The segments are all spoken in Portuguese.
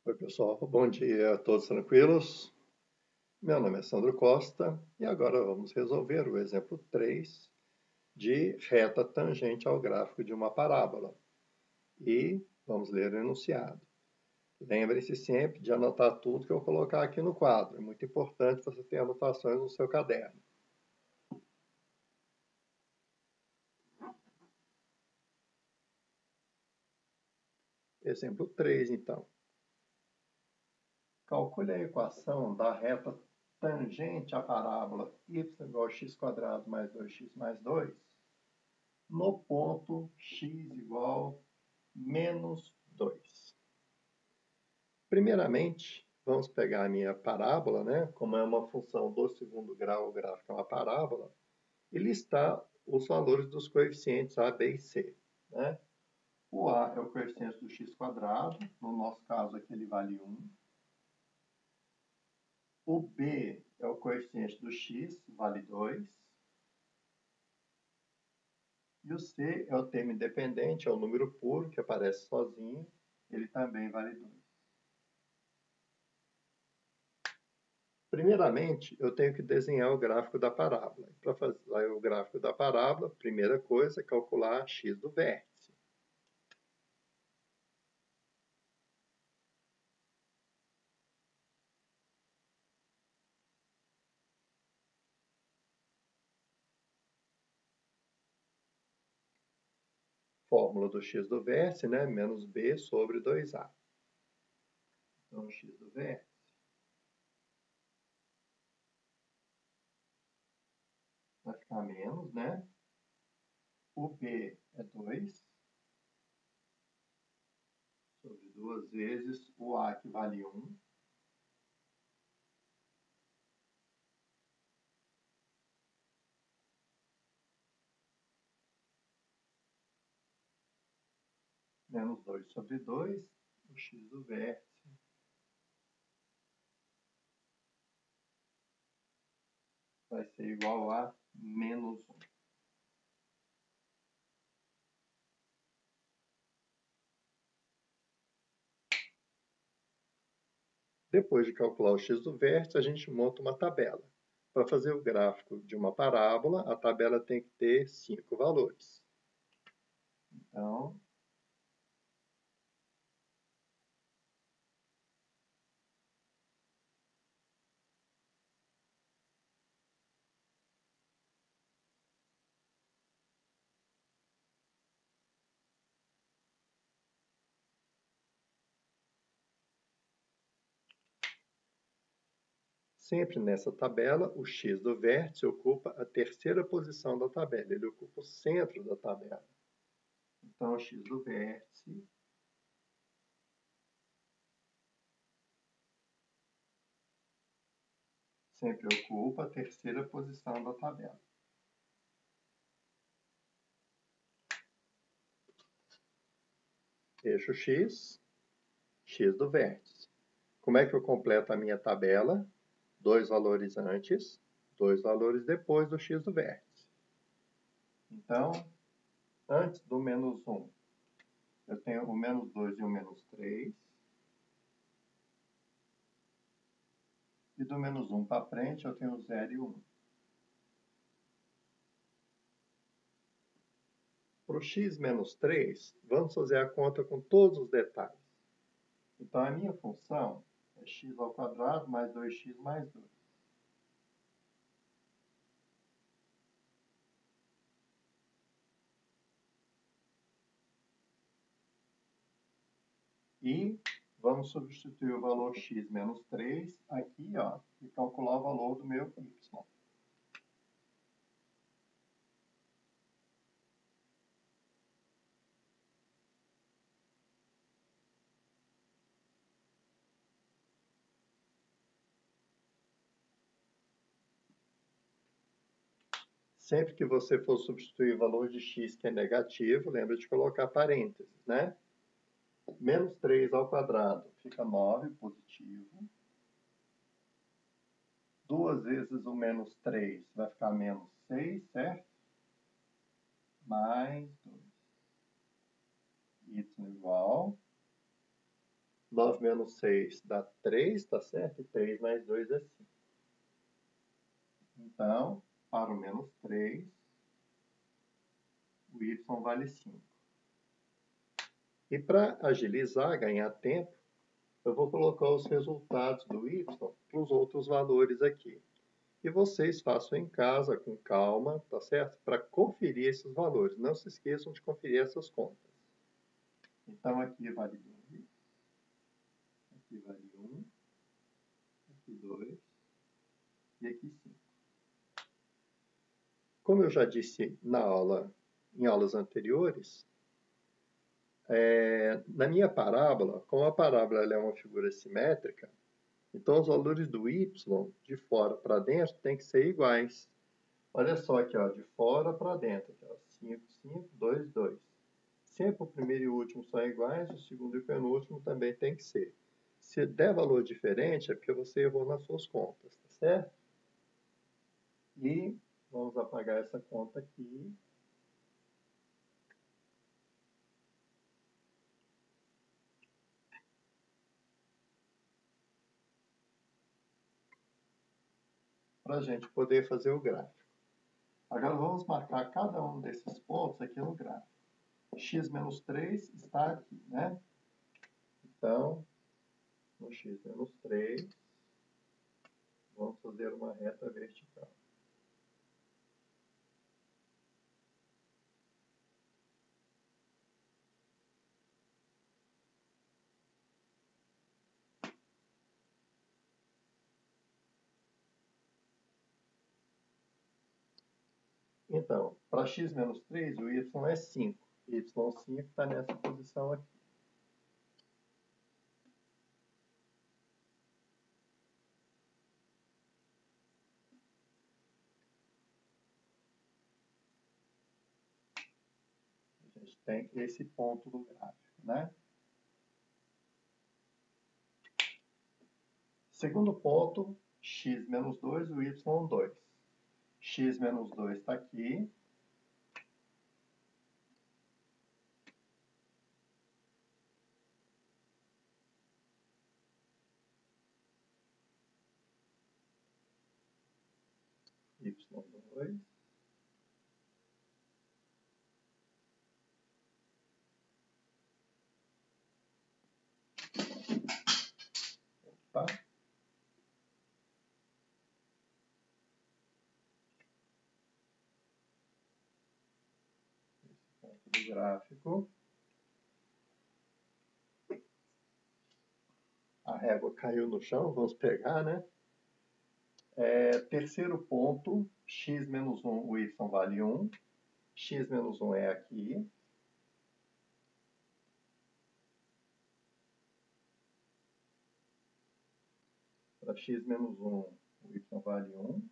Oi, pessoal. Bom dia a todos tranquilos? Meu nome é Sandro Costa e agora vamos resolver o exemplo 3 de reta tangente ao gráfico de uma parábola. E vamos ler o enunciado. Lembre-se sempre de anotar tudo que eu colocar aqui no quadro. É muito importante você ter anotações no seu caderno. Exemplo 3, então. Calcule a equação da reta tangente à parábola y igual a x² mais 2x mais 2 no ponto x igual menos 2. Primeiramente, vamos pegar a minha parábola, né? Como é uma função do segundo grau, o gráfico é uma parábola, e listar os valores dos coeficientes a, b e c. Né? O a é o coeficiente do x², no nosso caso aqui ele vale 1. O b é o coeficiente do x, vale 2. E o c é o termo independente, é o número puro, que aparece sozinho, ele também vale 2. Primeiramente, eu tenho que desenhar o gráfico da parábola. Para fazer o gráfico da parábola, primeira coisa é calcular x do vértice. Fórmula do x do vértice, né? Menos b sobre 2a. Então, x do vértice vai ficar menos, né? O b é 2 sobre 2 vezes o a, que vale 1. Menos 2 sobre 2, o x do vértice vai ser igual a menos 1. Depois de calcular o x do vértice, a gente monta uma tabela. Para fazer o gráfico de uma parábola, a tabela tem que ter 5 valores. Então, sempre nessa tabela, o x do vértice ocupa a terceira posição da tabela. Ele ocupa o centro da tabela. Então, o x do vértice sempre ocupa a terceira posição da tabela. Eixo x, x do vértice. Como é que eu completo a minha tabela? 2 valores antes, 2 valores depois do x do vértice. Então, antes do menos 1, eu tenho o menos 2 e o menos 3. E do menos 1 para frente, eu tenho 0 e 1. Para o x menos 3, vamos fazer a conta com todos os detalhes. Então, a minha função é x² mais 2x mais 2. E vamos substituir o valor x menos 3 aqui, ó, e calcular o valor do meu y. Sempre que você for substituir o valor de x que é negativo, lembra de colocar parênteses, né? Menos 3 ao quadrado fica 9, positivo. 2 vezes o menos 3 vai ficar menos 6, certo? Mais 2. Y igual 9 menos 6 dá 3, tá certo? E 3 mais 2 é 5. Então, para o menos 3, o y vale 5. E para agilizar, ganhar tempo, eu vou colocar os resultados do y para os outros valores aqui. E vocês façam em casa, com calma, tá certo? Para conferir esses valores. Não se esqueçam de conferir essas contas. Então, aqui vale 2, aqui vale 1, aqui 2 e aqui 5. Como eu já disse em aulas anteriores, na minha parábola, como a parábola é uma figura simétrica, então os valores do y, de fora para dentro, tem que ser iguais. Olha só aqui, ó, de fora para dentro. Aqui, ó, 5, 5, 2, 2. Sempre o primeiro e o último são iguais, o segundo e o penúltimo também tem que ser. Se der valor diferente, é porque você errou nas suas contas, tá certo? E vamos apagar essa conta aqui. Para a gente poder fazer o gráfico. Agora vamos marcar cada um desses pontos aqui no gráfico. X menos 3 está aqui, né? Então, no x menos 3, vamos fazer uma reta vertical. Então, para x menos 3, o y é 5. Y5 está nessa posição aqui. A gente tem esse ponto do gráfico, né? Segundo ponto, x menos 2, o y 2. X menos 2 está aqui. Y2. Opa. Esse ponto do gráfico. A régua caiu no chão, vamos pegar, né? Terceiro ponto, x menos 1, o y vale 1. X menos 1 é aqui. Para x menos 1, o y vale 1.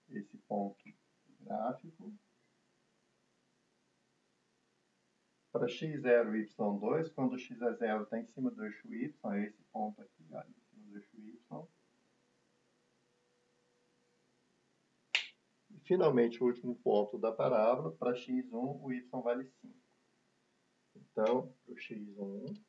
Esse ponto gráfico. Para x0 e y2, quando x é 0 está em cima do eixo y, é esse ponto aqui, olha, em cima do eixo y. E finalmente o último ponto da parábola, para x1 o y vale 5. Então, para o x1,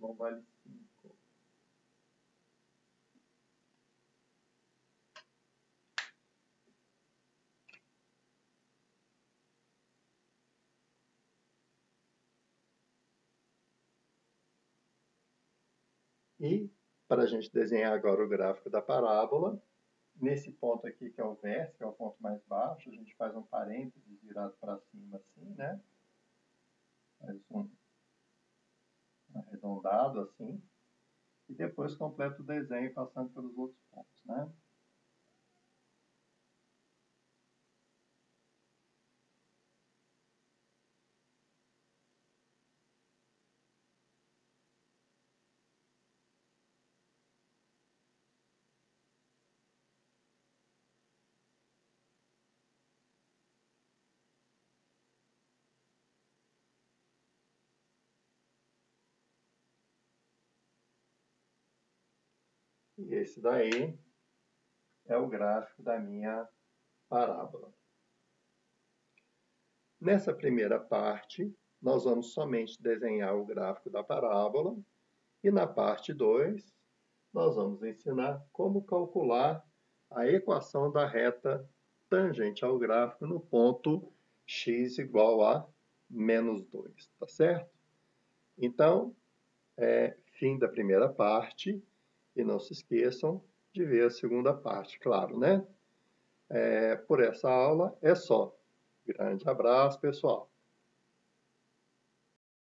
y vale 5. E, para a gente desenhar agora o gráfico da parábola, nesse ponto aqui, que é o vértice, que é o ponto mais baixo, a gente faz um parênteses virado para cima assim, né? Faz um arredondado assim. E depois completa o desenho passando pelos outros pontos, né? E esse daí é o gráfico da minha parábola. Nessa primeira parte, nós vamos somente desenhar o gráfico da parábola. E na parte 2, nós vamos ensinar como calcular a equação da reta tangente ao gráfico no ponto x igual a menos 2, tá certo? Então, fim da primeira parte, e não se esqueçam de ver a segunda parte, claro, né? Por essa aula é só. Grande abraço, pessoal!